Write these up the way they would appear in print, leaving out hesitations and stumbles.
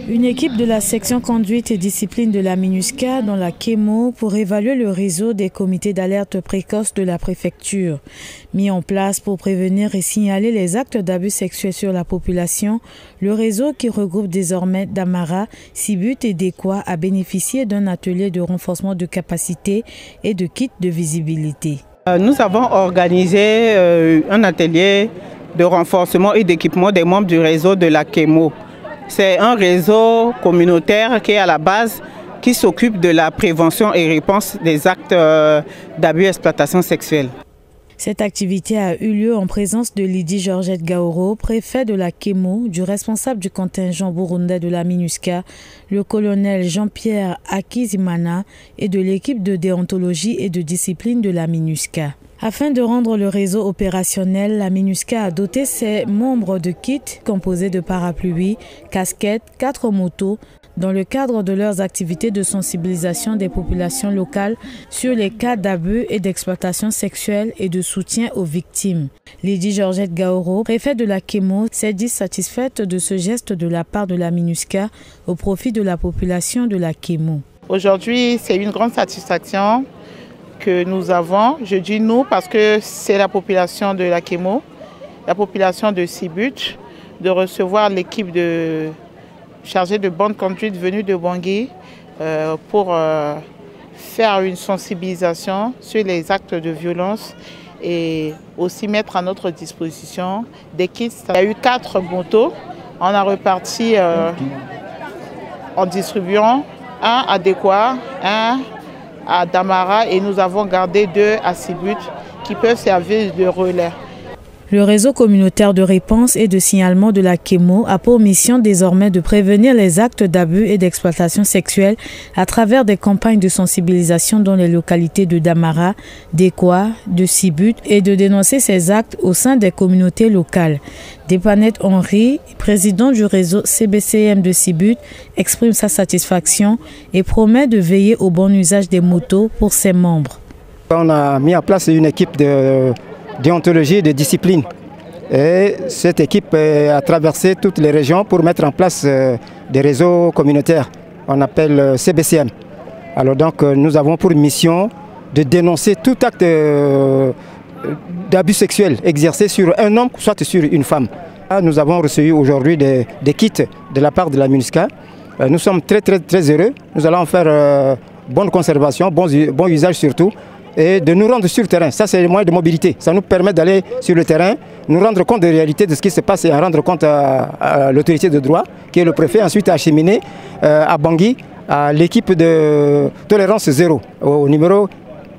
Une équipe de la section conduite et discipline de la MINUSCA dans la Kémo pour évaluer le réseau des comités d'alerte précoce de la préfecture. Mis en place pour prévenir et signaler les actes d'abus sexuels sur la population, le réseau qui regroupe désormais Damara, Sibut et Dekwa a bénéficié d'un atelier de renforcement de capacité et de kits de visibilité. Nous avons organisé un atelier de renforcement et d'équipement des membres du réseau de la Kémo. C'est un réseau communautaire qui est à la base, qui s'occupe de la prévention et réponse des actes d'abus et exploitation sexuelle. Cette activité a eu lieu en présence de Lydie Georgette Gaoro, préfet de la Kémo, du responsable du contingent burundais de la MINUSCA, le colonel Jean-Pierre Akizimana et de l'équipe de déontologie et de discipline de la MINUSCA. Afin de rendre le réseau opérationnel, la MINUSCA a doté ses membres de kits composés de parapluies, casquettes, 4 motos, dans le cadre de leurs activités de sensibilisation des populations locales sur les cas d'abus et d'exploitation sexuelle et de soutien aux victimes. Lydie Georgette Gaoro, préfet de la Kémo, s'est dit satisfaite de ce geste de la part de la MINUSCA au profit de la population de la Kémo. Aujourd'hui, c'est une grande satisfaction que nous avons, je dis nous parce que c'est la population de la Kémo, la population de Sibut, de recevoir l'équipe chargée de bonne conduite venue de Bangui pour faire une sensibilisation sur les actes de violence et aussi mettre à notre disposition des kits. Il y a eu 4 motos, on a reparti en distribuant un à Dekwa, un à Damara et nous avons gardé 2 à Sibut qui peuvent servir de relais. Le réseau communautaire de réponse et de signalement de la Kémo a pour mission désormais de prévenir les actes d'abus et d'exploitation sexuelle à travers des campagnes de sensibilisation dans les localités de Damara, Dekwa, de Sibut et de dénoncer ces actes au sein des communautés locales. Depanette Henry, président du réseau CBCM de Sibut, exprime sa satisfaction et promet de veiller au bon usage des motos pour ses membres. On a mis en place une équipe de déontologie et de discipline. Et cette équipe a traversé toutes les régions pour mettre en place des réseaux communautaires. On appelle CBCM. Alors donc nous avons pour mission de dénoncer tout acte d'abus sexuel exercé sur un homme, soit sur une femme. Nous avons reçu aujourd'hui des kits de la part de la MINUSCA. Nous sommes très heureux. Nous allons faire bonne conservation, bon usage surtout, et de nous rendre sur le terrain. Ça, c'est le moyen de mobilité. Ça nous permet d'aller sur le terrain, nous rendre compte des réalités de ce qui se passe et en rendre compte à l'autorité de droit, qui est le préfet, ensuite à acheminer à Bangui, à l'équipe de tolérance zéro, au numéro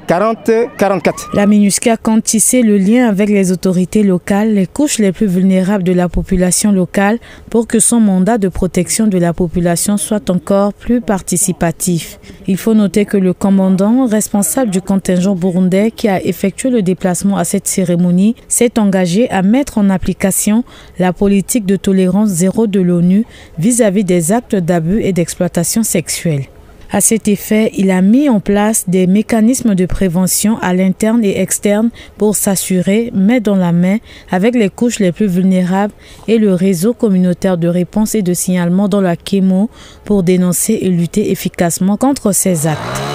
40-44. La MINUSCA compte tisser le lien avec les autorités locales, les couches les plus vulnérables de la population locale, pour que son mandat de protection de la population soit encore plus participatif. Il faut noter que le commandant responsable du contingent burundais qui a effectué le déplacement à cette cérémonie s'est engagé à mettre en application la politique de tolérance zéro de l'ONU vis-à-vis des actes d'abus et d'exploitation sexuelle. À cet effet, il a mis en place des mécanismes de prévention à l'interne et externe pour s'assurer, main dans la main, avec les couches les plus vulnérables et le réseau communautaire de réponse et de signalement dans la Kémo pour dénoncer et lutter efficacement contre ces actes.